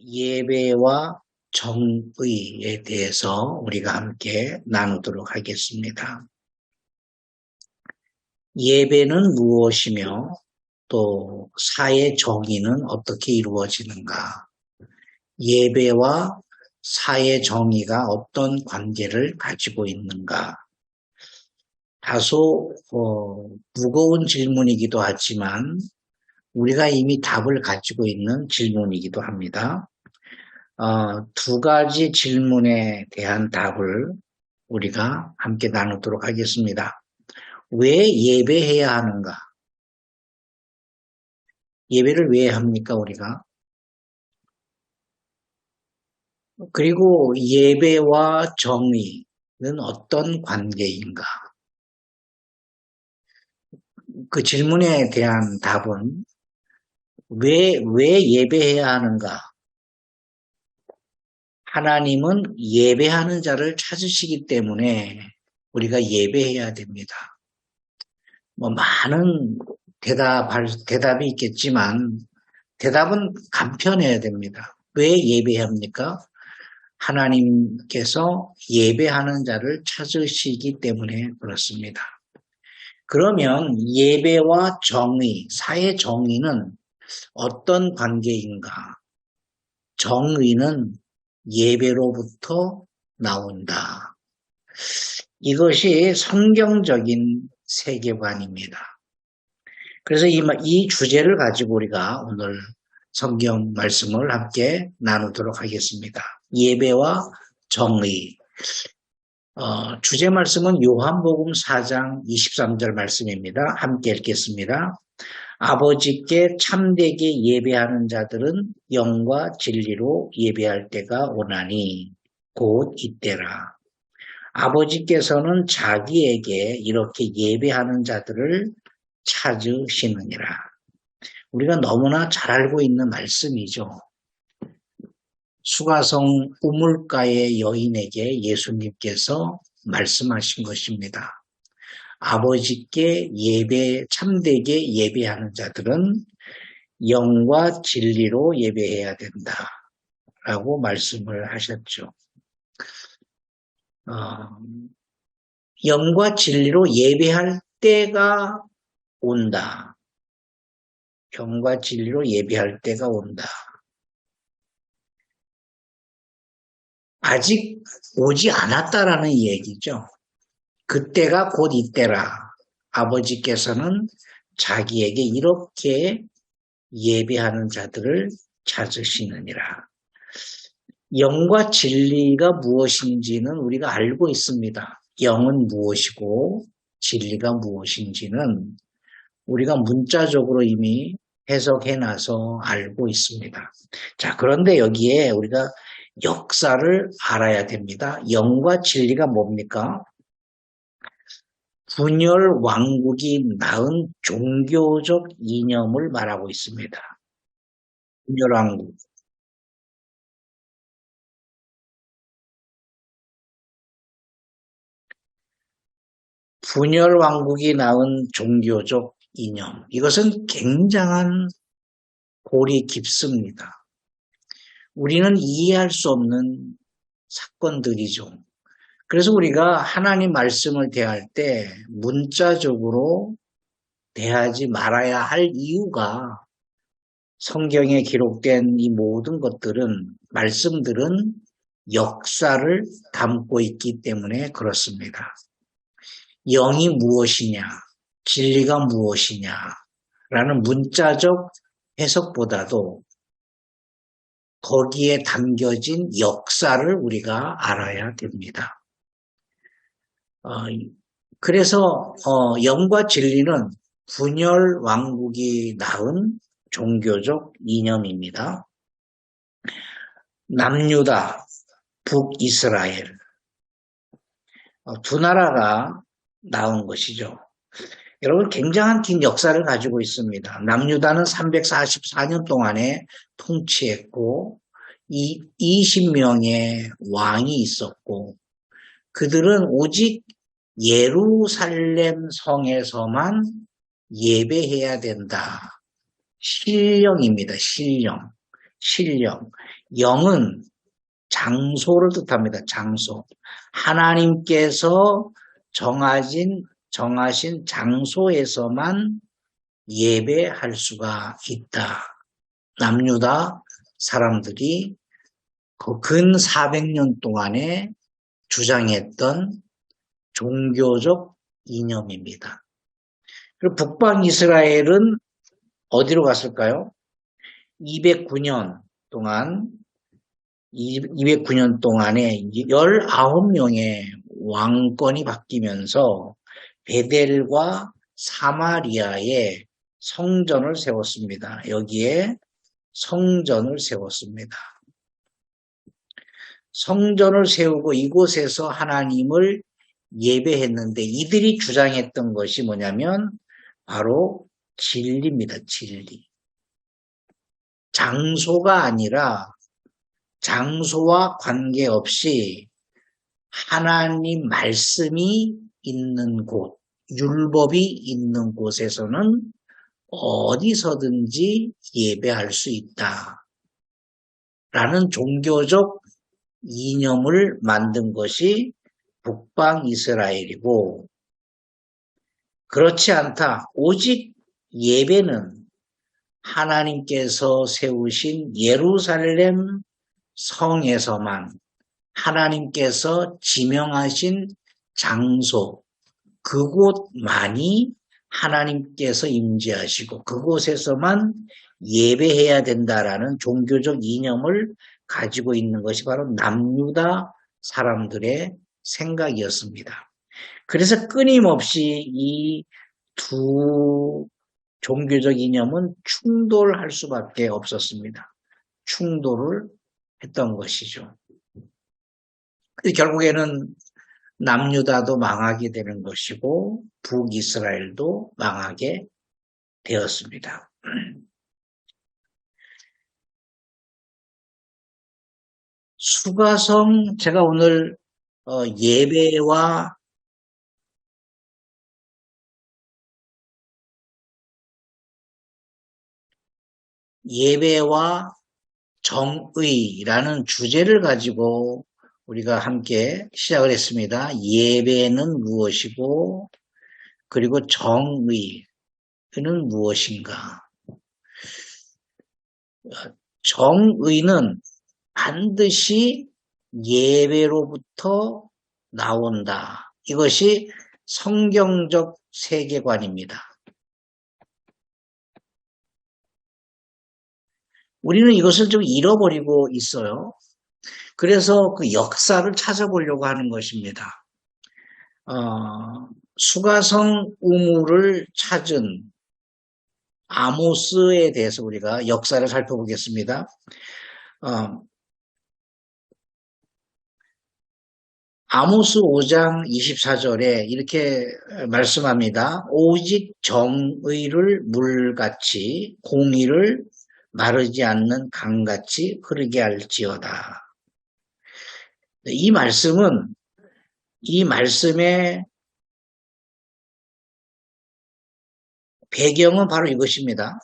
예배와 정의에 대해서 우리가 함께 나누도록 하겠습니다. 예배는 무엇이며 또 사회 정의는 어떻게 이루어지는가? 예배와 사회 정의가 어떤 관계를 가지고 있는가? 다소 무거운 질문이기도 하지만 우리가 이미 답을 가지고 있는 질문이기도 합니다. 두 가지 질문에 대한 답을 우리가 함께 나누도록 하겠습니다. 왜 예배해야 하는가? 예배를 왜 합니까, 우리가? 그리고 예배와 정의는 어떤 관계인가? 그 질문에 대한 답은 왜 예배해야 하는가? 하나님은 예배하는 자를 찾으시기 때문에 우리가 예배해야 됩니다. 많은 대답이 있겠지만 대답은 간편해야 됩니다. 왜 예배합니까? 하나님께서 예배하는 자를 찾으시기 때문에 그렇습니다. 그러면 예배와 정의, 사회 정의는 어떤 관계인가? 정의는 예배로부터 나온다. 이것이 성경적인 세계관입니다. 그래서 이 주제를 가지고 우리가 오늘 성경 말씀을 함께 나누도록 하겠습니다. 예배와 정의. 주제 말씀은 요한복음 4장 23절 말씀입니다. 함께 읽겠습니다. 아버지께 참되게 예배하는 자들은 영과 진리로 예배할 때가 오나니 곧 이때라. 아버지께서는 자기에게 이렇게 예배하는 자들을 찾으시느니라. 우리가 너무나 잘 알고 있는 말씀이죠. 수가성 우물가의 여인에게 예수님께서 말씀하신 것입니다. 아버지께 참되게 예배하는 자들은 영과 진리로 예배해야 된다. 라고 말씀을 하셨죠. 영과 진리로 예배할 때가 온다. 영과 진리로 예배할 때가 온다. 아직 오지 않았다라는 얘기죠. 그때가 곧 이때라. 아버지께서는 자기에게 이렇게 예배하는 자들을 찾으시느니라. 영과 진리가 무엇인지는 우리가 알고 있습니다. 영은 무엇이고 진리가 무엇인지는 우리가 문자적으로 이미 해석해놔서 알고 있습니다. 자, 그런데 여기에 우리가 역사를 알아야 됩니다. 영과 진리가 뭡니까? 분열 왕국이 낳은 종교적 이념을 말하고 있습니다. 분열 왕국. 분열 왕국이 낳은 종교적 이념. 이것은 굉장한 골이 깊습니다. 우리는 이해할 수 없는 사건들이죠. 그래서 우리가 하나님 말씀을 대할 때 문자적으로 대하지 말아야 할 이유가 성경에 기록된 이 모든 말씀들은 역사를 담고 있기 때문에 그렇습니다. 영이 무엇이냐, 진리가 무엇이냐라는 문자적 해석보다도 거기에 담겨진 역사를 우리가 알아야 됩니다. 그래서 영과 진리는 분열 왕국이 낳은 종교적 이념입니다. 남유다, 북이스라엘 두 나라가 낳은 것이죠. 여러분 굉장한 긴 역사를 가지고 있습니다. 남유다는 344년 동안에 통치했고 20명의 왕이 있었고 그들은 오직 예루살렘 성에서만 예배해야 된다. 신령입니다. 신령. 신령. 영은 장소를 뜻합니다. 장소. 하나님께서 정하신 장소에서만 예배할 수가 있다. 남유다 사람들이 그 근 400년 동안에 주장했던 종교적 이념입니다. 그리고 북방 이스라엘은 어디로 갔을까요? 209년 동안에 19명의 왕권이 바뀌면서 베델과 사마리아에 성전을 세웠습니다. 여기에 성전을 세웠습니다. 성전을 세우고 이곳에서 하나님을 예배했는데 이들이 주장했던 것이 뭐냐면 바로 진리입니다. 진리. 장소가 아니라 장소와 관계없이 하나님 말씀이 있는 곳, 율법이 있는 곳에서는 어디서든지 예배할 수 있다. 라는 종교적 이념을 만든 것이 북방 이스라엘이고, 그렇지 않다. 오직 예배는 하나님께서 세우신 예루살렘 성에서만, 하나님께서 지명하신 장소, 그곳만이 하나님께서 임재하시고 그곳에서만 예배해야 된다라는 종교적 이념을 가지고 있는 것이 바로 남유다 사람들의 생각이었습니다. 그래서 끊임없이 이 두 종교적 이념은 충돌할 수밖에 없었습니다. 충돌을 했던 것이죠. 결국에는 남유다도 망하게 되는 것이고 북이스라엘도 망하게 되었습니다. 수가성, 제가 오늘 예배와 정의라는 주제를 가지고 우리가 함께 시작을 했습니다. 예배는 무엇이고, 그리고 정의는 무엇인가? 정의는 반드시 예배로부터 나온다. 이것이 성경적 세계관입니다. 우리는 이것을 좀 잃어버리고 있어요. 그래서 그 역사를 찾아보려고 하는 것입니다. 수가성 우물을 찾은 아모스에 대해서 우리가 역사를 살펴보겠습니다. 아모스 5장 24절에 이렇게 말씀합니다. 오직 정의를 물같이 공의를 마르지 않는 강같이 흐르게 할지어다. 이 말씀의 배경은 바로 이것입니다.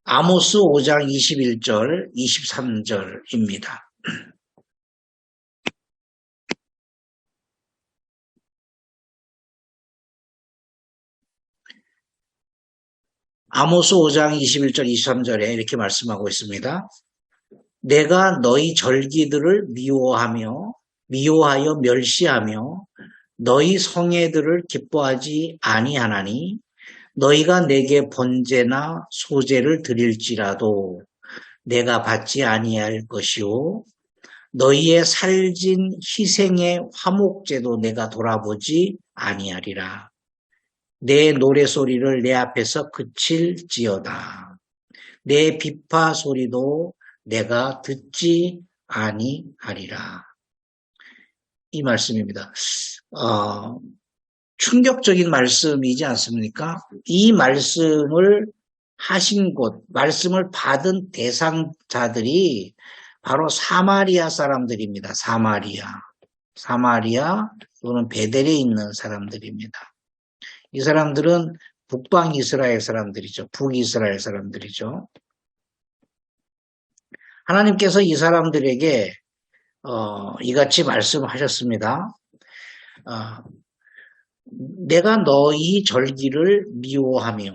아모스 5장 21절, 23절입니다. 아모스 5장 21절, 23절에 이렇게 말씀하고 있습니다. 내가 너희 절기들을 미워하여 멸시하며 너희 성회들을 기뻐하지 아니하나니 너희가 내게 번제나 소제를 드릴지라도 내가 받지 아니할 것이요 너희의 살진 희생의 화목제도 내가 돌아보지 아니하리라. 내 노래소리를 내 앞에서 그칠지어다. 내 비파 소리도 내가 듣지 아니하리라. 이 말씀입니다. 충격적인 말씀이지 않습니까? 이 말씀을 하신 곳, 말씀을 받은 대상자들이 바로 사마리아 사람들입니다. 사마리아 또는 베델에 있는 사람들입니다. 이 사람들은 북방 이스라엘 사람들이죠. 북이스라엘 사람들이죠. 하나님께서 이 사람들에게 이같이 말씀하셨습니다. 어, 내가 너희 절기를 미워하며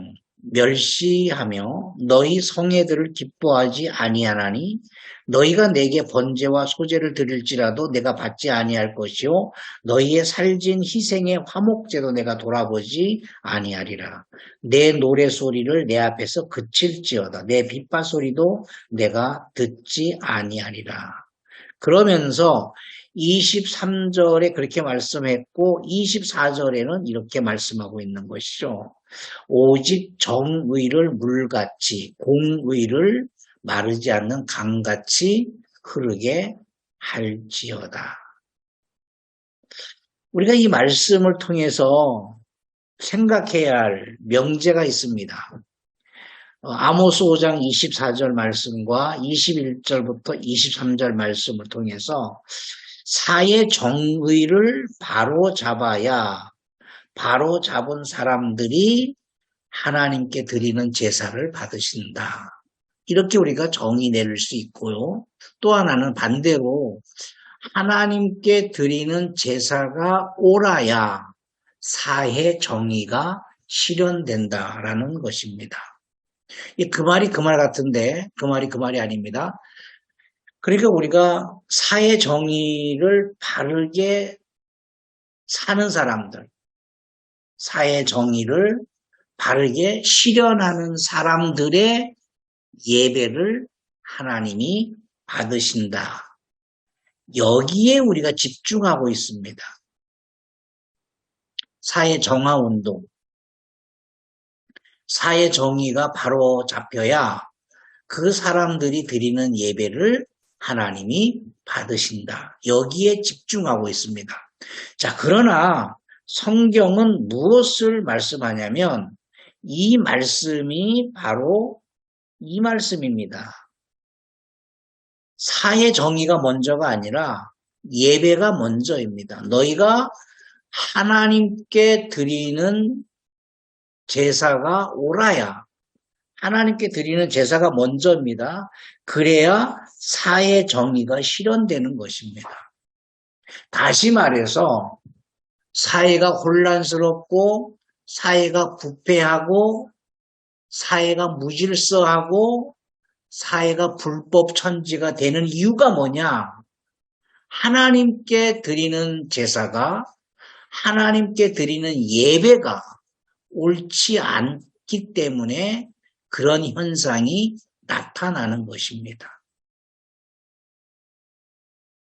멸시하며 너희 성회들을 기뻐하지 아니하나니 너희가 내게 번제와 소제를 드릴지라도 내가 받지 아니할 것이요 너희의 살진 희생의 화목제도 내가 돌아보지 아니하리라. 내 노래소리를 내 앞에서 그칠지어다. 내 빗발소리도 내가 듣지 아니하리라. 그러면서 23절에 그렇게 말씀했고 24절에는 이렇게 말씀하고 있는 것이죠. 오직 정의를 물같이 공의를 마르지 않는 강같이 흐르게 할지어다. 우리가 이 말씀을 통해서 생각해야 할 명제가 있습니다. 아모스 5장 24절 말씀과 21절부터 23절 말씀을 통해서 사의 정의를 바로 잡아야 바로 잡은 사람들이 하나님께 드리는 제사를 받으신다. 이렇게 우리가 정의 내릴 수 있고요. 또 하나는 반대로 하나님께 드리는 제사가 옳아야 사의 정의가 실현된다라는 것입니다. 그 말이 그 말 같은데 그 말이 그 말이 아닙니다. 그러니까 우리가 사회 정의를 바르게 사는 사람들, 사회 정의를 바르게 실현하는 사람들의 예배를 하나님이 받으신다. 여기에 우리가 집중하고 있습니다. 사회 정화 운동, 사회 정의가 바로 잡혀야 그 사람들이 드리는 예배를 하나님이 받으신다. 여기에 집중하고 있습니다. 자, 그러나 성경은 무엇을 말씀하냐면 이 말씀이 바로 이 말씀입니다. 사회 정의가 먼저가 아니라 예배가 먼저입니다. 너희가 하나님께 드리는 제사가 옳아야 하나님께 드리는 제사가 먼저입니다. 그래야 사회 정의가 실현되는 것입니다. 다시 말해서 사회가 혼란스럽고 사회가 부패하고 사회가 무질서하고 사회가 불법 천지가 되는 이유가 뭐냐? 하나님께 드리는 제사가 하나님께 드리는 예배가 옳지 않기 때문에 그런 현상이 나타나는 것입니다.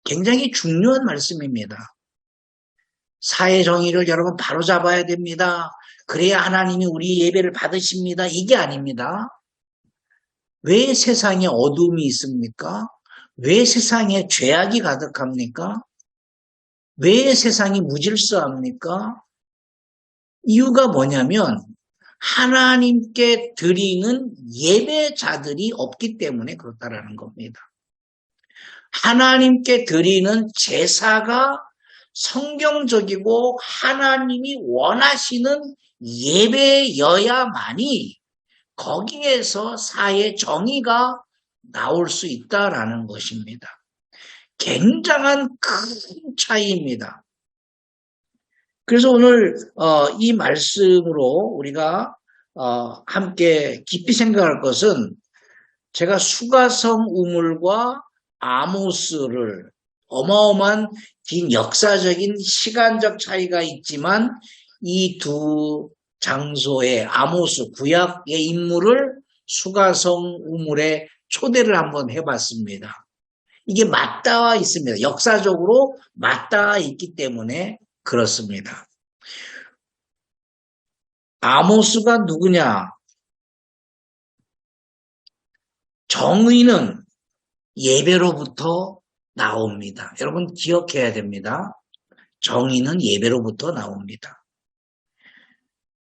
굉장히 중요한 말씀입니다. 사회 정의를 여러분 바로잡아야 됩니다. 그래야 하나님이 우리 예배를 받으십니다. 이게 아닙니다. 왜 세상에 어둠이 있습니까? 왜 세상에 죄악이 가득합니까? 왜 세상이 무질서합니까? 이유가 뭐냐면 하나님께 드리는 예배자들이 없기 때문에 그렇다라는 겁니다. 하나님께 드리는 제사가 성경적이고 하나님이 원하시는 예배여야만이 거기에서 사회 정의가 나올 수 있다라는 것입니다. 굉장한 큰 차이입니다. 그래서 오늘 이 말씀으로 우리가 함께 깊이 생각할 것은 제가 수가성 우물과 아모스를 어마어마한 긴 역사적인 시간적 차이가 있지만 이 두 장소의 아모스 구약의 인물을 수가성 우물에 초대를 한번 해봤습니다. 이게 맞닿아 있습니다. 역사적으로 맞닿아 있기 때문에 그렇습니다. 아모스가 누구냐? 정의는 예배로부터 나옵니다. 여러분 기억해야 됩니다. 정의는 예배로부터 나옵니다.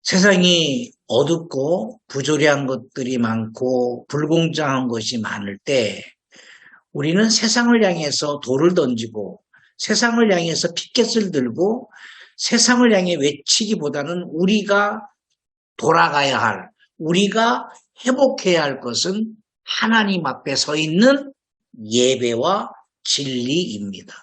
세상이 어둡고 부조리한 것들이 많고 불공정한 것이 많을 때 우리는 세상을 향해서 돌을 던지고 세상을 향해서 피켓을 들고 세상을 향해 외치기보다는 우리가 돌아가야 할, 우리가 회복해야 할 것은 하나님 앞에 서 있는 예배와 진리입니다.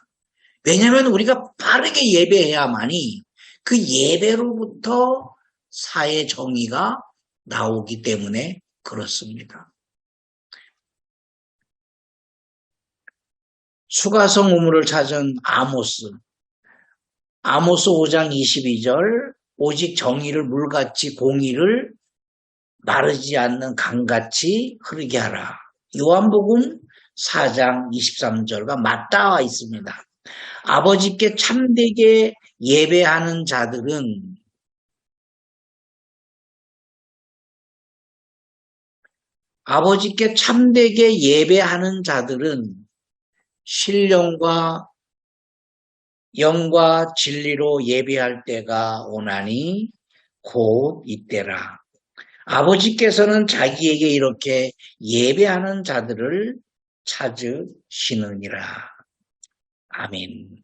왜냐하면 우리가 바르게 예배해야만이 그 예배로부터 사회 정의가 나오기 때문에 그렇습니다. 수가성 우물을 찾은 아모스 5장 22절, 오직 정의를 물같이 공의를 마르지 않는 강같이 흐르게 하라. 요한복음 4장 23절과 맞닿아 있습니다. 아버지께 참되게 예배하는 자들은 신령과 영과 진리로 예배할 때가 오나니 곧 이때라. 아버지께서는 자기에게 이렇게 예배하는 자들을 찾으시느니라. 아멘.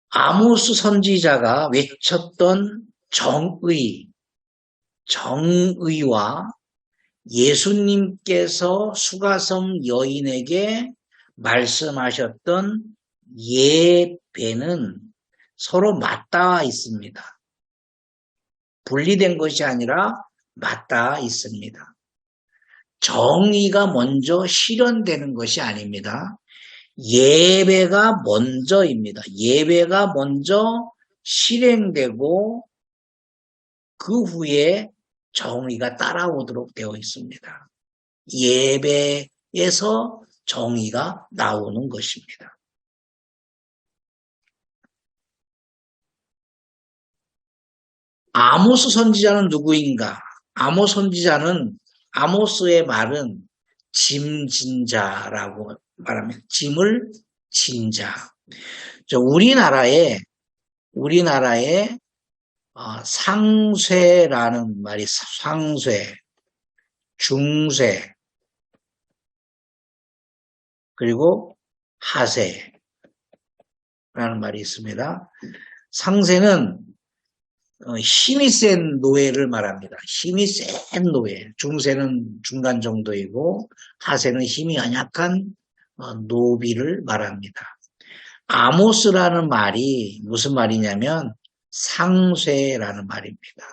아모스 선지자가 외쳤던 정의와 예수님께서 수가성 여인에게 말씀하셨던 예배는 서로 맞닿아 있습니다. 분리된 것이 아니라 맞닿아 있습니다. 정의가 먼저 실현되는 것이 아닙니다. 예배가 먼저입니다. 예배가 먼저 실행되고 그 후에 정의가 따라오도록 되어 있습니다. 예배에서 정의가 나오는 것입니다. 아모스 선지자는 누구인가? 아모스의 말은 짐진자라고 말합니다. 짐을 진자. 우리나라에 상쇄라는 말이 상쇄, 중쇄, 그리고 하쇄라는 말이 있습니다. 상쇄는 힘이 센 노예를 말합니다. 힘이 센 노예. 중세는 중간 정도이고 하세는 힘이 약한 노비를 말합니다. 아모스라는 말이 무슨 말이냐면 상쇄라는 말입니다.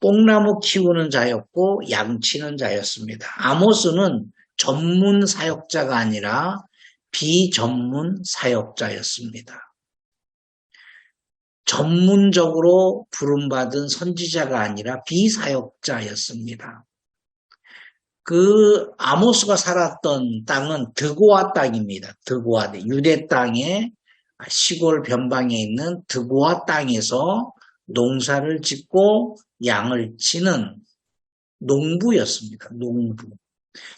뽕나무 키우는 자였고 양치는 자였습니다. 아모스는 전문 사역자가 아니라 비전문 사역자였습니다. 전문적으로 부름받은 선지자가 아니라 비사역자였습니다. 그 아모스가 살았던 땅은 드고아 땅입니다. 드고아, 유대 땅의 시골 변방에 있는 드고아 땅에서 농사를 짓고 양을 치는 농부였습니다. 농부.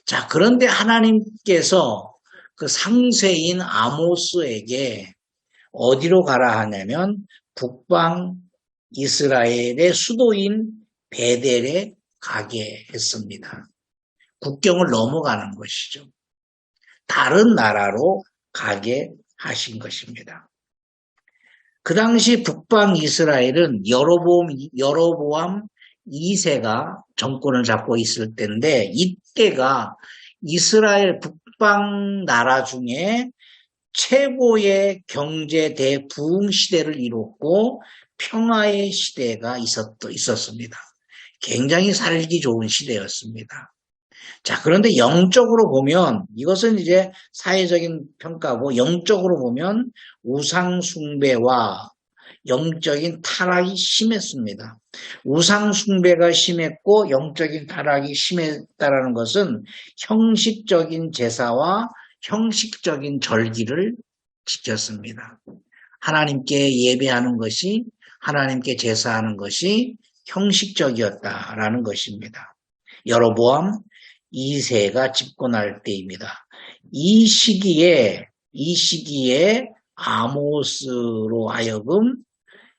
자, 그런데 하나님께서 그 상쇄인 아모스에게 어디로 가라 하냐면 북방 이스라엘의 수도인 베델에 가게 했습니다. 국경을 넘어가는 것이죠. 다른 나라로 가게 하신 것입니다. 그 당시 북방 이스라엘은 여로보암 2세가 정권을 잡고 있을 때인데 이때가 이스라엘 북방 나라 중에 최고의 경제 대부흥 시대를 이뤘고 평화의 시대가 있었습니다. 굉장히 살기 좋은 시대였습니다. 자, 그런데 영적으로 보면 이것은 이제 사회적인 평가고 영적으로 보면 우상 숭배와 영적인 타락이 심했습니다. 우상 숭배가 심했고 영적인 타락이 심했다라는 것은 형식적인 제사와 형식적인 절기를 지켰습니다. 하나님께 예배하는 것이, 하나님께 제사하는 것이 형식적이었다라는 것입니다. 여로보암 2세가 집권할 때입니다. 이 시기에 아모스로 하여금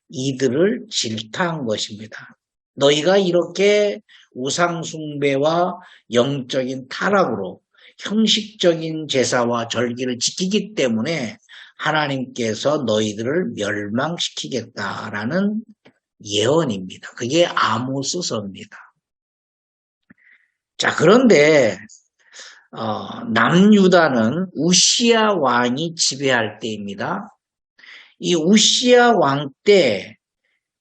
이들을 질타한 것입니다. 너희가 이렇게 우상 숭배와 영적인 타락으로 형식적인 제사와 절기를 지키기 때문에 하나님께서 너희들을 멸망시키겠다라는 예언입니다. 그게 아모스서입니다. 자, 그런데 남유다는 우시야 왕이 지배할 때입니다. 이 우시야 왕 때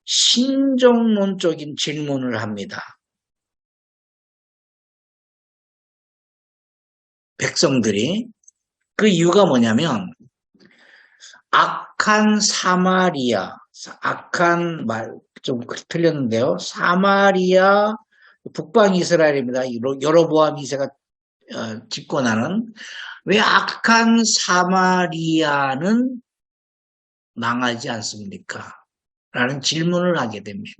신정론적인 질문을 합니다. 백성들이. 그 이유가 뭐냐면 악한 사마리아, 악한 말 좀 틀렸는데요. 사마리아 북방 이스라엘입니다. 여로보암 2세가 집권하는. 왜 악한 사마리아는 망하지 않습니까? 라는 질문을 하게 됩니다.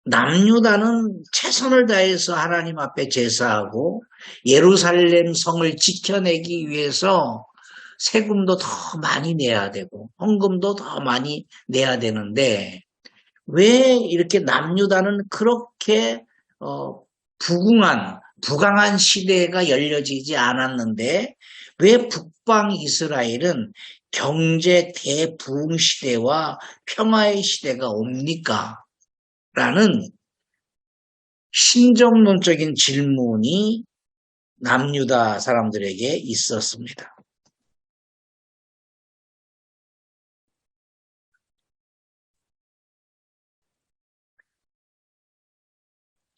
남유다는 최선을 다해서 하나님 앞에 제사하고 예루살렘 성을 지켜내기 위해서 세금도 더 많이 내야 되고 헌금도 더 많이 내야 되는데 왜 이렇게 남유다는 그렇게 부강한 시대가 열려지지 않았는데 왜 북방 이스라엘은 경제 대부흥 시대와 평화의 시대가 옵니까? 라는 신정론적인 질문이 남유다 사람들에게 있었습니다.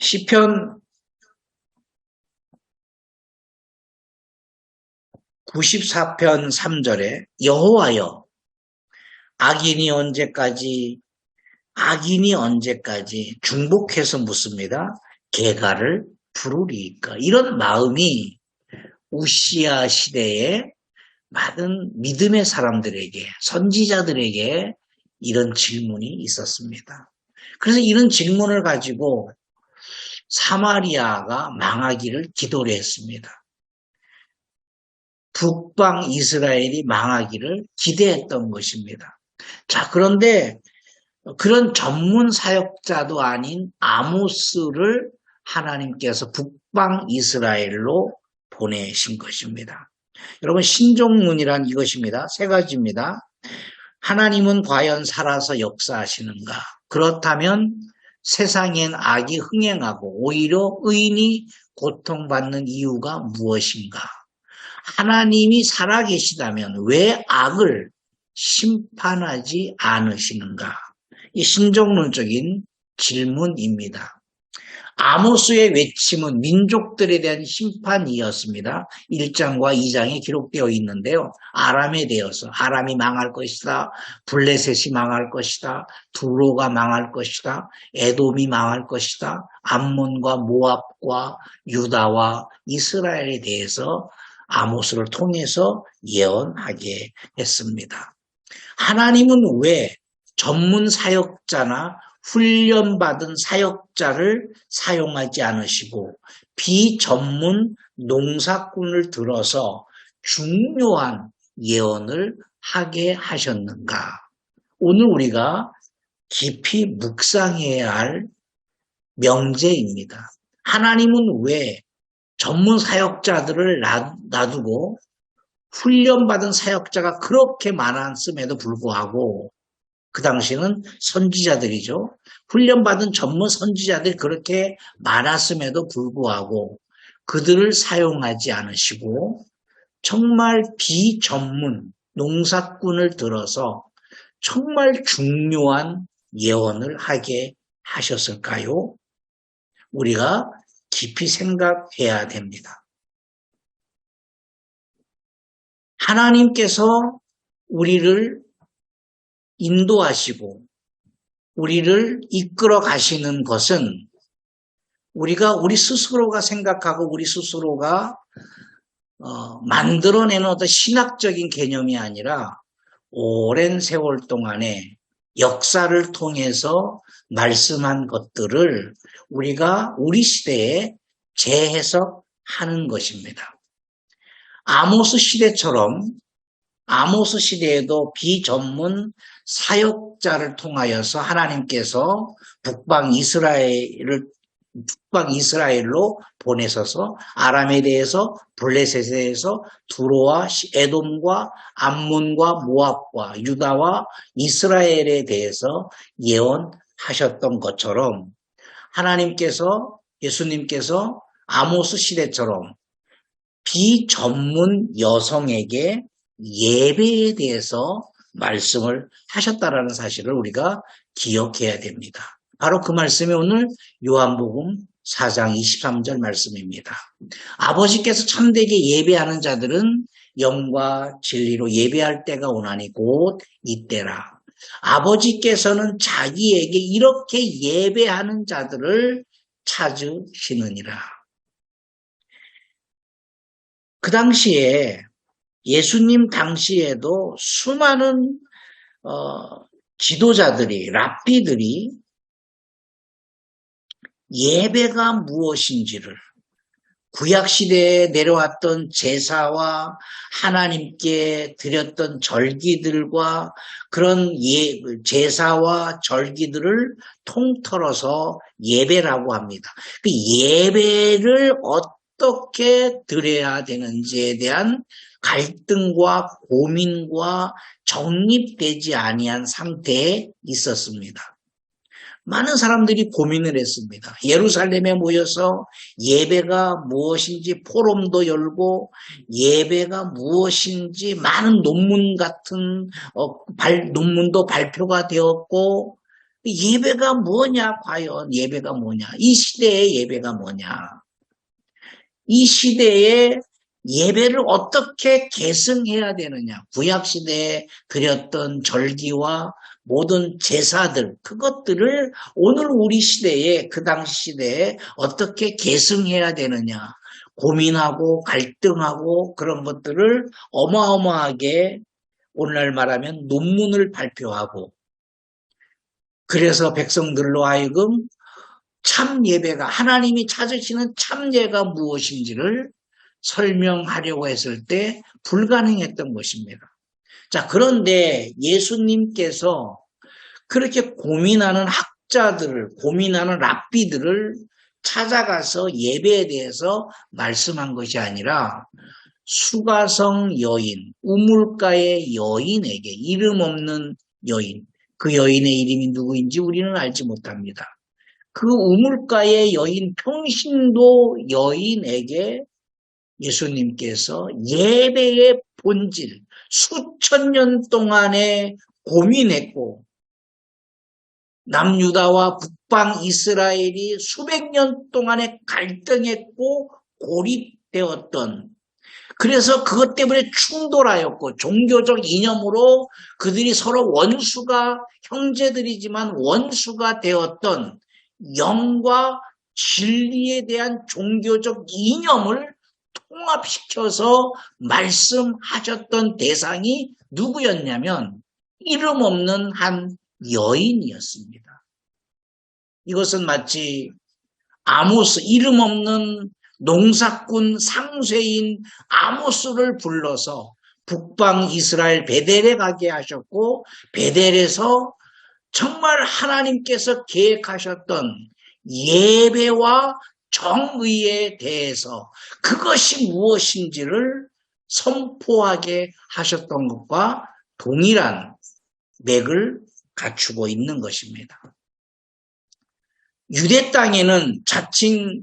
시편 94편 3절에 여호와여 악인이 언제까지 중복해서 묻습니다. 개가를 부르리이까. 이런 마음이 우시야 시대에 많은 믿음의 사람들에게 선지자들에게 이런 질문이 있었습니다. 그래서 이런 질문을 가지고 사마리아가 망하기를 기도를 했습니다. 북방 이스라엘이 망하기를 기대했던 것입니다. 자, 그런데 그런 전문 사역자도 아닌 아모스를 하나님께서 북방 이스라엘로 보내신 것입니다. 여러분, 신종문이란 이것입니다. 세 가지입니다. 하나님은 과연 살아서 역사하시는가? 그렇다면 세상엔 악이 흥행하고 오히려 의인이 고통받는 이유가 무엇인가? 하나님이 살아계시다면 왜 악을 심판하지 않으시는가? 이 신정론적인 질문입니다. 아모스의 외침은 민족들에 대한 심판이었습니다. 1장과 2장에 기록되어 있는데요. 아람에 대해서 아람이 망할 것이다. 블레셋이 망할 것이다. 두로가 망할 것이다. 에돔이 망할 것이다. 암몬과 모압과 유다와 이스라엘에 대해서 아모스를 통해서 예언하게 했습니다. 하나님은 왜 전문 사역자나 훈련받은 사역자를 사용하지 않으시고 비전문 농사꾼을 들어서 중요한 예언을 하게 하셨는가? 오늘 우리가 깊이 묵상해야 할 명제입니다. 하나님은 왜 전문 사역자들을 놔두고 훈련받은 사역자가 그렇게 많았음에도 불구하고 그 당시는 선지자들이죠. 훈련받은 전문 선지자들이 그렇게 많았음에도 불구하고 그들을 사용하지 않으시고 정말 비전문 농사꾼을 들어서 정말 중요한 예언을 하게 하셨을까요? 우리가 깊이 생각해야 됩니다. 하나님께서 우리를 인도하시고 우리를 이끌어 가시는 것은 우리가 우리 스스로가 생각하고 우리 스스로가 만들어내는 어떤 신학적인 개념이 아니라 오랜 세월 동안에 역사를 통해서 말씀한 것들을 우리가 우리 시대에 재해석하는 것입니다. 아모스 시대에도 비전문 사역자를 통하여서 하나님께서 북방 이스라엘을 북방 이스라엘로 보내셔서 아람에 대해서 블레셋에 대해서 두로와 에돔과 암몬과 모압과 유다와 이스라엘에 대해서 예언하셨던 것처럼 예수님께서 아모스 시대처럼 비전문 여성에게 예배에 대해서 말씀을 하셨다라는 사실을 우리가 기억해야 됩니다. 바로 그 말씀이 오늘 요한복음 4장 23절 말씀입니다. 아버지께서 참되게 예배하는 자들은 영과 진리로 예배할 때가 오나니 곧 이때라. 아버지께서는 자기에게 이렇게 예배하는 자들을 찾으시느니라. 그 당시에 예수님 당시에도 수많은 지도자들이 랍비들이 예배가 무엇인지를 구약시대에 내려왔던 제사와 하나님께 드렸던 절기들과 그런 제사와 절기들을 통틀어서 예배라고 합니다. 그 예배를 어떻게 드려야 되는지에 대한 갈등과 고민과 정립되지 아니한 상태에 있었습니다. 많은 사람들이 고민을 했습니다. 예루살렘에 모여서 예배가 무엇인지 포럼도 열고 예배가 무엇인지 많은 논문 같은 논문도 발표가 되었고 예배가 뭐냐 과연 예배가 뭐냐 이 시대의 예배가 뭐냐 이 시대에 예배를 어떻게 계승해야 되느냐 구약시대에 드렸던 절기와 모든 제사들 그것들을 오늘 우리 시대에 그 당시 시대에 어떻게 계승해야 되느냐 고민하고 갈등하고 그런 것들을 어마어마하게 오늘날 말하면 논문을 발표하고 그래서 백성들로 하여금 참 예배가 하나님이 찾으시는 참 예가 무엇인지를 설명하려고 했을 때 불가능했던 것입니다. 자, 그런데 예수님께서 그렇게 고민하는 학자들을, 고민하는 랍비들을 찾아가서 예배에 대해서 말씀한 것이 아니라 수가성 여인, 우물가의 여인에게 이름 없는 여인, 그 여인의 이름이 누구인지 우리는 알지 못합니다. 그 우물가의 여인, 평신도 여인에게 예수님께서 예배의 본질, 수천 년 동안에 고민했고 남유다와 북방 이스라엘이 수백 년 동안에 갈등했고 고립되었던 그래서 그것 때문에 충돌하였고 종교적 이념으로 그들이 서로 원수가 형제들이지만 원수가 되었던 영과 진리에 대한 종교적 이념을 통합시켜서 말씀하셨던 대상이 누구였냐면 이름 없는 한 여인이었습니다. 이것은 마치 아모스 이름 없는 농사꾼 상쇄인 아모스를 불러서 북방 이스라엘 베델에 가게 하셨고 베델에서 정말 하나님께서 계획하셨던 예배와 정의에 대해서 그것이 무엇인지를 선포하게 하셨던 것과 동일한 맥을 갖추고 있는 것입니다. 유대 땅에는 자칭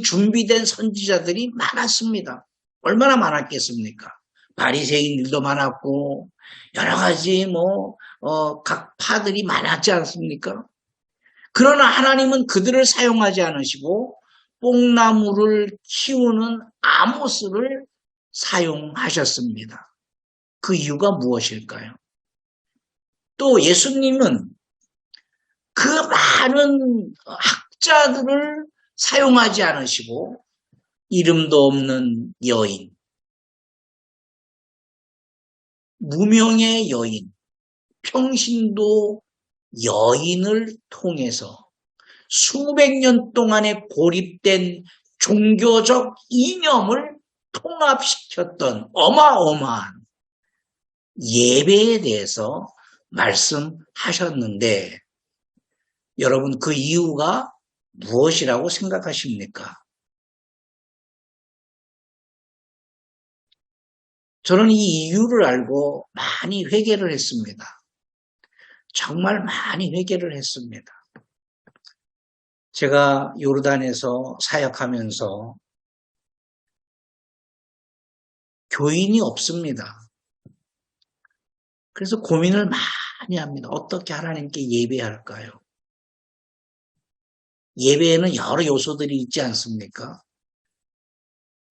준비된 선지자들이 많았습니다. 얼마나 많았겠습니까? 바리새인들도 많았고 여러 가지 각 파들이 많았지 않습니까? 그러나 하나님은 그들을 사용하지 않으시고 뽕나무를 키우는 아모스를 사용하셨습니다. 그 이유가 무엇일까요? 또 예수님은 그 많은 학자들을 사용하지 않으시고 이름도 없는 여인, 무명의 여인, 평신도 여인을 통해서 수백 년 동안에 고립된 종교적 이념을 통합시켰던 어마어마한 예배에 대해서 말씀하셨는데 여러분 그 이유가 무엇이라고 생각하십니까? 저는 이 이유를 알고 많이 회개를 했습니다. 정말 많이 회개를 했습니다. 제가 요르단에서 사역하면서 교인이 없습니다. 그래서 고민을 많이 합니다. 어떻게 하나님께 예배할까요? 예배에는 여러 요소들이 있지 않습니까?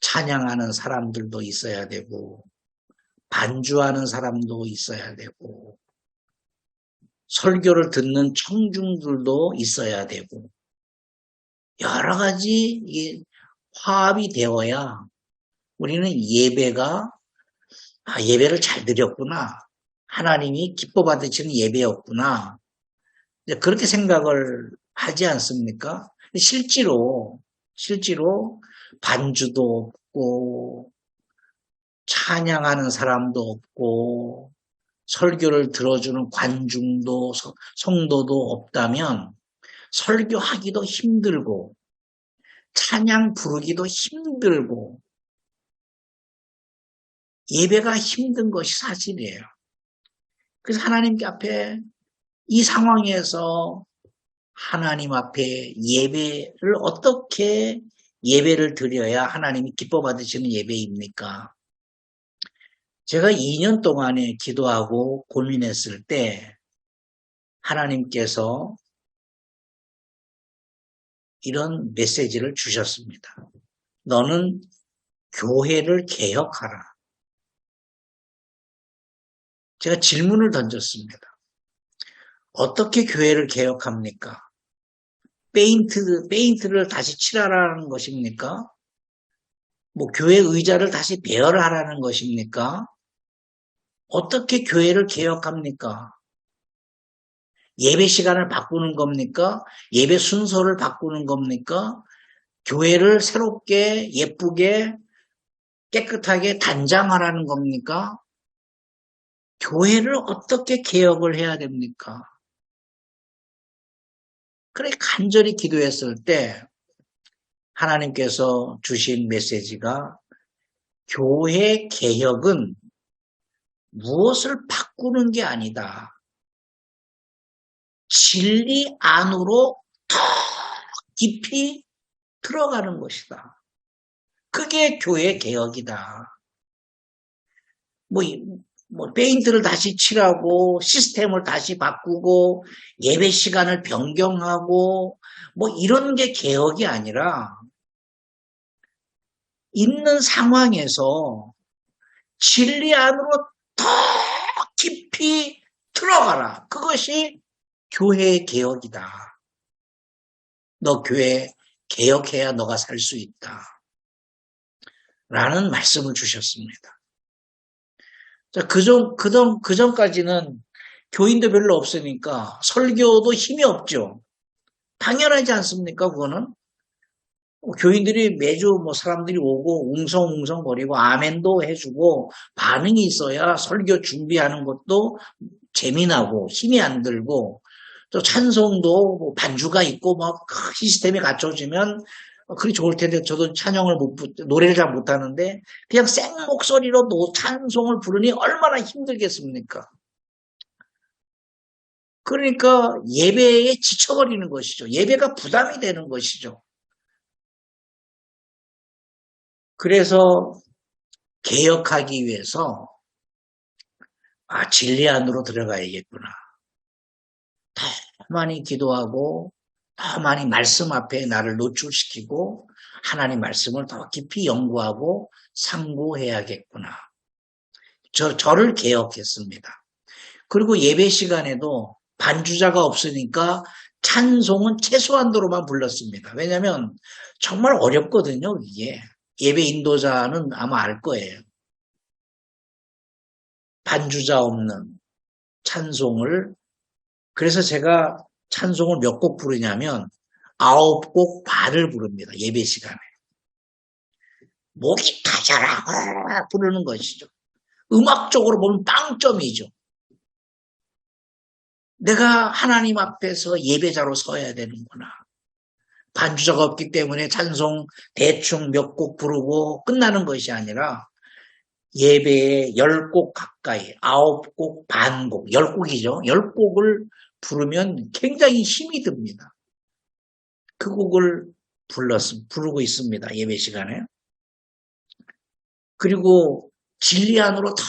찬양하는 사람들도 있어야 되고, 반주하는 사람도 있어야 되고, 설교를 듣는 청중들도 있어야 되고, 여러 가지 화합이 되어야 우리는 예배를 잘 드렸구나. 하나님이 기뻐 받으시는 예배였구나. 그렇게 생각을 하지 않습니까? 실제로 반주도 없고, 찬양하는 사람도 없고, 설교를 들어주는 관중도, 성도도 없다면, 설교하기도 힘들고, 찬양 부르기도 힘들고, 예배가 힘든 것이 사실이에요. 그래서 하나님 앞에 이 상황에서 하나님 앞에 어떻게 예배를 드려야 하나님이 기뻐 받으시는 예배입니까? 제가 2년 동안에 기도하고 고민했을 때 하나님께서 이런 메시지를 주셨습니다. 너는 교회를 개혁하라. 제가 질문을 던졌습니다. 어떻게 교회를 개혁합니까? 페인트를 다시 칠하라는 것입니까? 교회 의자를 다시 배열하라는 것입니까? 어떻게 교회를 개혁합니까? 예배 시간을 바꾸는 겁니까? 예배 순서를 바꾸는 겁니까? 교회를 새롭게, 예쁘게, 깨끗하게 단장하라는 겁니까? 교회를 어떻게 개혁을 해야 됩니까? 그래, 간절히 기도했을 때 하나님께서 주신 메시지가 교회 개혁은 무엇을 바꾸는 게 아니다. 진리 안으로 더 깊이 들어가는 것이다. 그게 교회 개혁이다. 페인트를 다시 칠하고 시스템을 다시 바꾸고 예배 시간을 변경하고 이런 게 개혁이 아니라 있는 상황에서 진리 안으로 더 깊이 들어가라. 그것이 교회의 개혁이다. 너 교회 개혁해야 너가 살 수 있다. 라는 말씀을 주셨습니다. 자, 그전까지는 교인도 별로 없으니까 설교도 힘이 없죠. 당연하지 않습니까? 그거는. 교인들이 매주 사람들이 오고 웅성웅성거리고 아멘도 해주고 반응이 있어야 설교 준비하는 것도 재미나고 힘이 안 들고 또 찬송도 반주가 있고 시스템이 갖춰지면 그리 좋을 텐데 저도 노래를 잘 못하는데 그냥 생 목소리로 찬송을 부르니 얼마나 힘들겠습니까? 그러니까 예배에 지쳐버리는 것이죠. 예배가 부담이 되는 것이죠. 그래서 개혁하기 위해서 진리 안으로 들어가야겠구나. 더 많이 기도하고 더 많이 말씀 앞에 나를 노출시키고 하나님 말씀을 더 깊이 연구하고 상고해야겠구나. 저를 개혁했습니다. 그리고 예배 시간에도 반주자가 없으니까 찬송은 최소한도로만 불렀습니다. 왜냐하면 정말 어렵거든요. 이게 예배 인도자는 아마 알 거예요. 반주자 없는 찬송을 그래서 제가 찬송을 몇 곡 부르냐면 9곡 반을 부릅니다. 예배 시간에. 목이 타자라 부르는 것이죠. 음악적으로 보면 빵점이죠. 내가 하나님 앞에서 예배자로 서야 되는구나. 반주자가 없기 때문에 찬송 대충 몇 곡 부르고 끝나는 것이 아니라 예배에 10곡 가까이, 9곡, 반곡, 10곡이죠. 10곡을 부르면 굉장히 힘이 듭니다. 그 곡을 부르고 있습니다. 예배 시간에. 그리고 진리 안으로 더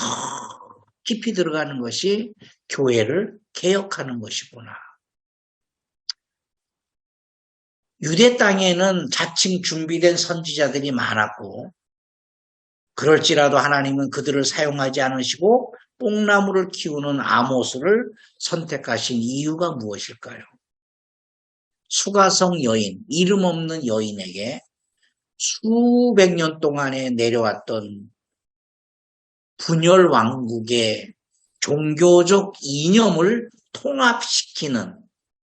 깊이 들어가는 것이 교회를 개혁하는 것이구나. 유대 땅에는 자칭 준비된 선지자들이 많았고 그럴지라도 하나님은 그들을 사용하지 않으시고 뽕나무를 키우는 아모스를 선택하신 이유가 무엇일까요? 수가성 여인, 이름 없는 여인에게 수백 년 동안에 내려왔던 분열 왕국의 종교적 이념을 통합시키는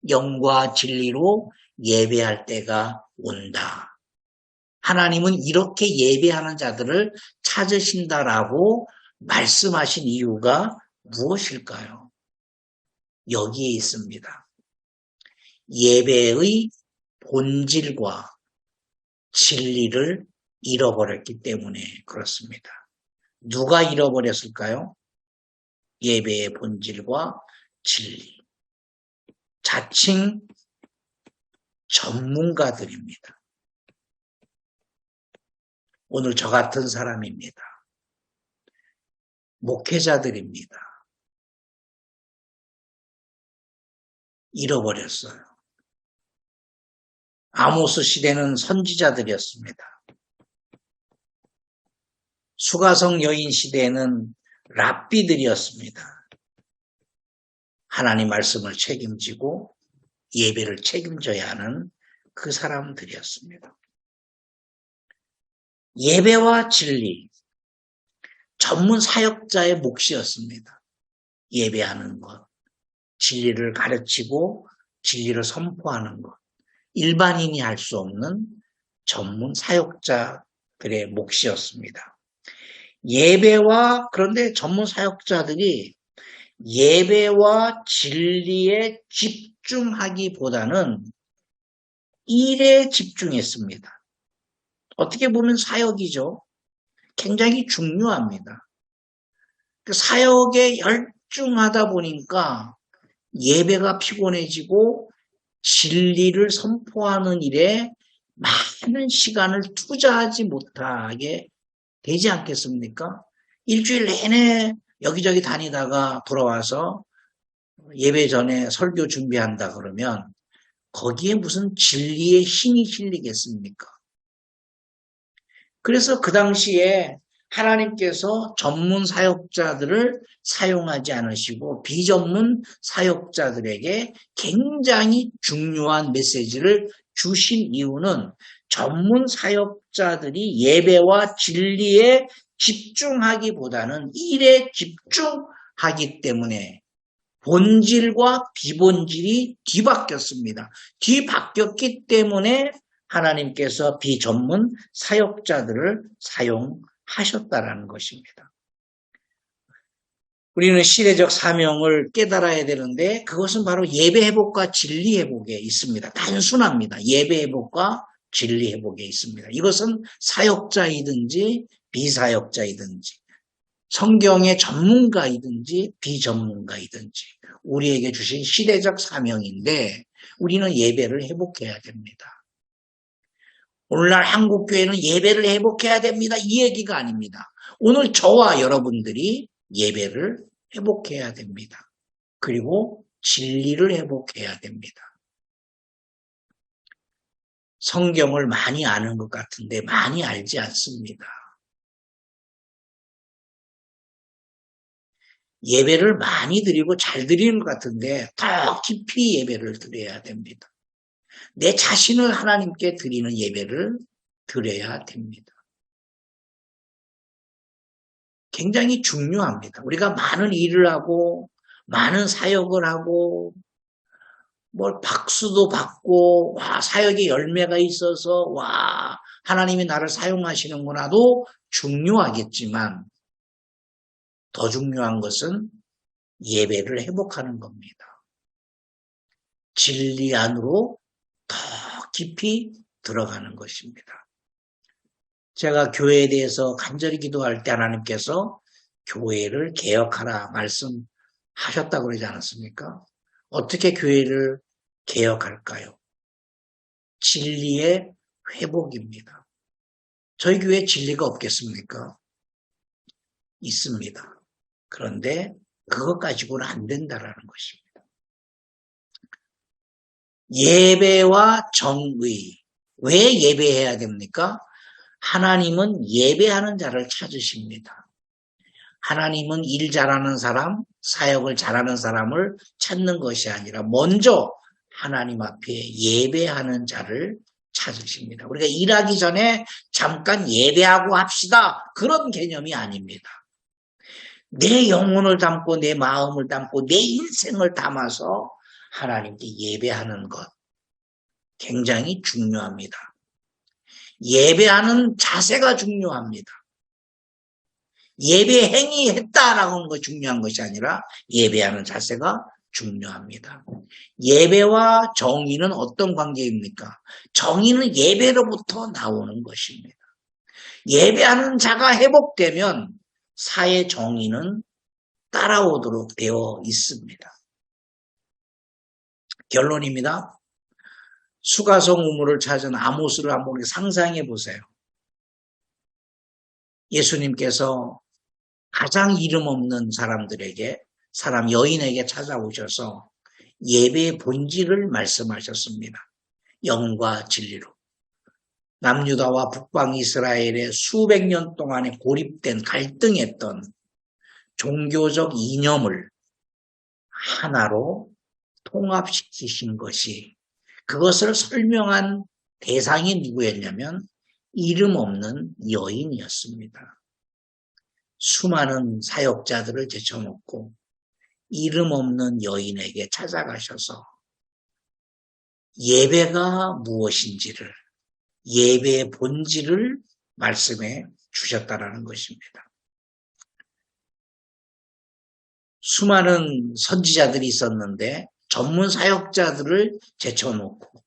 영과 진리로 예배할 때가 온다. 하나님은 이렇게 예배하는 자들을 찾으신다라고 말씀하신 이유가 무엇일까요? 여기에 있습니다. 예배의 본질과 진리를 잃어버렸기 때문에 그렇습니다. 누가 잃어버렸을까요? 예배의 본질과 진리. 자칭 전문가들입니다. 오늘 저 같은 사람입니다. 목회자들입니다. 잃어버렸어요. 아모스 시대는 선지자들이었습니다. 수가성 여인 시대에는 랍비들이었습니다. 하나님 말씀을 책임지고 예배를 책임져야 하는 그 사람들이었습니다. 예배와 진리, 전문 사역자의 몫이었습니다. 예배하는 것, 진리를 가르치고 진리를 선포하는 것, 일반인이 할 수 없는 전문 사역자들의 몫이었습니다. 그런데 전문 사역자들이 예배와 진리에 집중하기보다는 일에 집중했습니다. 어떻게 보면 사역이죠. 굉장히 중요합니다. 그 사역에 열중하다 보니까 예배가 피곤해지고 진리를 선포하는 일에 많은 시간을 투자하지 못하게 되지 않겠습니까? 일주일 내내 여기저기 다니다가 돌아와서 예배 전에 설교 준비한다 그러면 거기에 무슨 진리의 힘이 실리겠습니까? 그래서 그 당시에 하나님께서 전문 사역자들을 사용하지 않으시고 비전문 사역자들에게 굉장히 중요한 메시지를 주신 이유는 전문 사역자들이 예배와 진리에 집중하기보다는 일에 집중하기 때문에 본질과 비본질이 뒤바뀌었습니다. 뒤바뀌었기 때문에 하나님께서 비전문 사역자들을 사용하셨다라는 것입니다. 우리는 시대적 사명을 깨달아야 되는데 그것은 바로 예배 회복과 진리 회복에 있습니다. 단순합니다. 예배 회복과 진리 회복에 있습니다. 이것은 사역자이든지 비사역자이든지 성경의 전문가이든지 비전문가이든지 우리에게 주신 시대적 사명인데 우리는 예배를 회복해야 됩니다. 오늘날 한국교회는 예배를 회복해야 됩니다. 이 얘기가 아닙니다. 오늘 저와 여러분들이 예배를 회복해야 됩니다. 그리고 진리를 회복해야 됩니다. 성경을 많이 아는 것 같은데 많이 알지 않습니다. 예배를 많이 드리고 잘 드리는 것 같은데 더 깊이 예배를 드려야 됩니다. 내 자신을 하나님께 드리는 예배를 드려야 됩니다. 굉장히 중요합니다. 우리가 많은 일을 하고 많은 사역을 하고 뭘 박수도 받고 와 사역에 열매가 있어서 와 하나님이 나를 사용하시는구나도 중요하겠지만 더 중요한 것은 예배를 회복하는 겁니다. 진리 안으로 더 깊이 들어가는 것입니다. 제가 교회에 대해서 간절히 기도할 때 하나님께서 교회를 개혁하라 말씀하셨다고 그러지 않았습니까? 어떻게 교회를 개혁할까요? 진리의 회복입니다. 저희 교회에 진리가 없겠습니까? 있습니다. 그런데 그것 가지고는 안 된다라는 것입니다. 예배와 정의. 왜 예배해야 됩니까? 하나님은 예배하는 자를 찾으십니다. 하나님은 일 잘하는 사람, 사역을 잘하는 사람을 찾는 것이 아니라 먼저 하나님 앞에 예배하는 자를 찾으십니다. 우리가 일하기 전에 잠깐 예배하고 합시다. 그런 개념이 아닙니다. 내 영혼을 담고 내 마음을 담고 내 인생을 담아서 하나님께 예배하는 것 굉장히 중요합니다. 예배하는 자세가 중요합니다. 예배 행위했다라고 하는 것이 중요한 것이 아니라 예배하는 자세가 중요합니다. 예배와 정의는 어떤 관계입니까? 정의는 예배로부터 나오는 것입니다. 예배하는 자가 회복되면 사회 정의는 따라오도록 되어 있습니다. 결론입니다. 수가성 우물을 찾은 아모스를 한번 상상해 보세요. 예수님께서 가장 이름 없는 사람들에게, 여인에게 찾아오셔서 예배의 본질을 말씀하셨습니다. 영과 진리로. 남유다와 북방 이스라엘의 수백 년 동안에 고립된 갈등했던 종교적 이념을 하나로 통합시키신 것이, 그것을 설명한 대상이 누구였냐면 이름 없는 여인이었습니다. 수많은 사역자들을 제쳐놓고 이름 없는 여인에게 찾아가셔서 예배가 무엇인지를, 예배의 본질을 말씀해 주셨다라는 것입니다. 수많은 선지자들이 있었는데 전문 사역자들을 제쳐놓고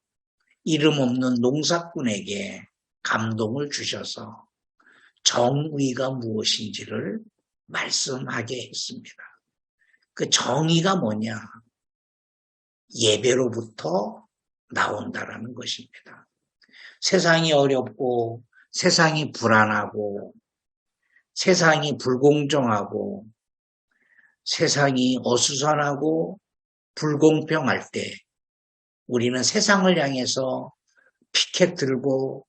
이름 없는 농사꾼에게 감동을 주셔서 정의가 무엇인지를 말씀하게 했습니다. 그 정의가 뭐냐? 예배로부터 나온다라는 것입니다. 세상이 어렵고 세상이 불안하고 세상이 불공정하고 세상이 어수선하고 불공평할 때 우리는 세상을 향해서 피켓 들고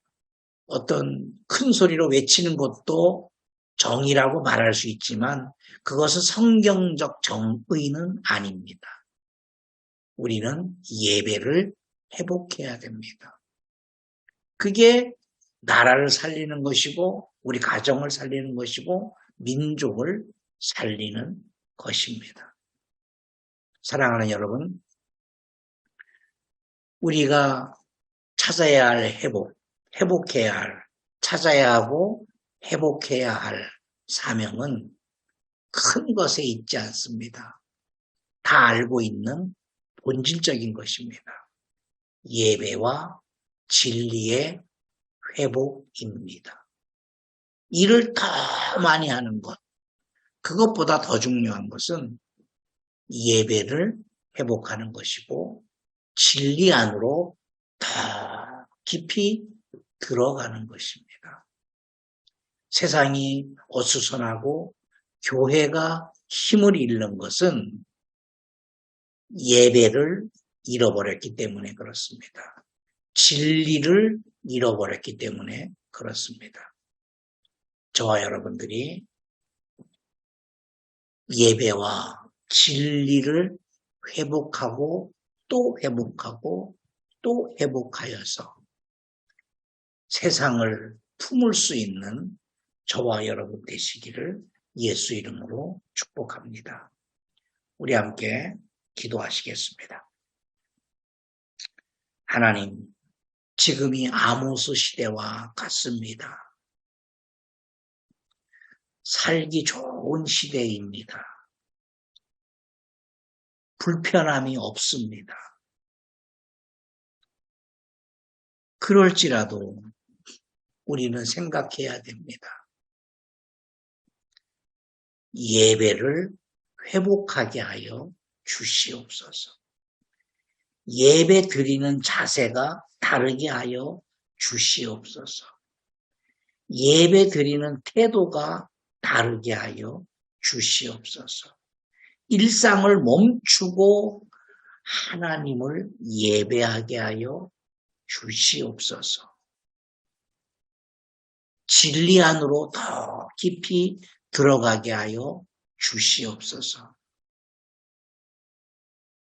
어떤 큰 소리로 외치는 것도 정의라고 말할 수 있지만 그것은 성경적 정의는 아닙니다. 우리는 예배를 회복해야 됩니다. 그게 나라를 살리는 것이고 우리 가정을 살리는 것이고 민족을 살리는 것입니다. 사랑하는 여러분, 우리가 찾아야 할 회복해야 할, 찾아야 하고 회복해야 할 사명은 큰 것에 있지 않습니다. 다 알고 있는 본질적인 것입니다. 예배와 진리의 회복입니다. 일을 더 많이 하는 것, 그것보다 더 중요한 것은 예배를 회복하는 것이고 진리 안으로 더 깊이 들어가는 것입니다. 세상이 어수선하고 교회가 힘을 잃는 것은 예배를 잃어버렸기 때문에 그렇습니다. 진리를 잃어버렸기 때문에 그렇습니다. 저와 여러분들이 예배와 진리를 회복하고 또 회복하고 또 회복하여서 세상을 품을 수 있는 저와 여러분 되시기를 예수 이름으로 축복합니다. 우리 함께 기도하시겠습니다. 하나님, 지금이 아모스 시대와 같습니다. 살기 좋은 시대입니다. 불편함이 없습니다. 그럴지라도 우리는 생각해야 됩니다. 예배를 회복하게 하여 주시옵소서. 예배 드리는 자세가 다르게 하여 주시옵소서. 예배 드리는 태도가 다르게 하여 주시옵소서. 일상을 멈추고 하나님을 예배하게 하여 주시옵소서. 진리 안으로 더 깊이 들어가게 하여 주시옵소서.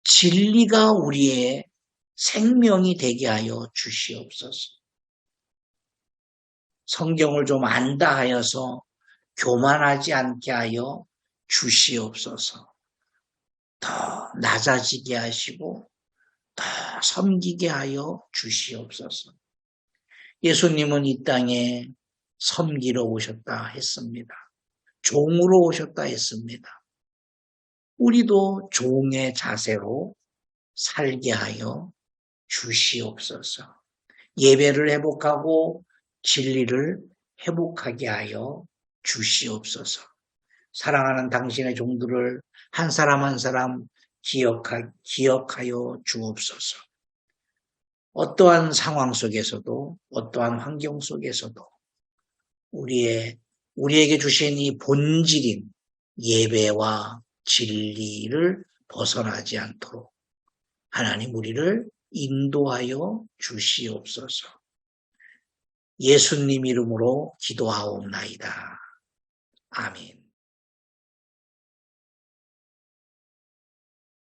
진리가 우리의 생명이 되게 하여 주시옵소서. 성경을 좀 안다 하여서 교만하지 않게 하여 주시옵소서. 더 낮아지게 하시고 더 섬기게 하여 주시옵소서. 예수님은 이 땅에 섬기러 오셨다 했습니다. 종으로 오셨다 했습니다. 우리도 종의 자세로 살게 하여 주시옵소서. 예배를 회복하고 진리를 회복하게 하여 주시옵소서. 사랑하는 당신의 종들을 한 사람 한 사람 기억하여 주옵소서. 어떠한 상황 속에서도 어떠한 환경 속에서도 우리에게 주신 이 본질인 예배와 진리를 벗어나지 않도록 하나님 우리를 인도하여 주시옵소서. 예수님 이름으로 기도하옵나이다. 아멘.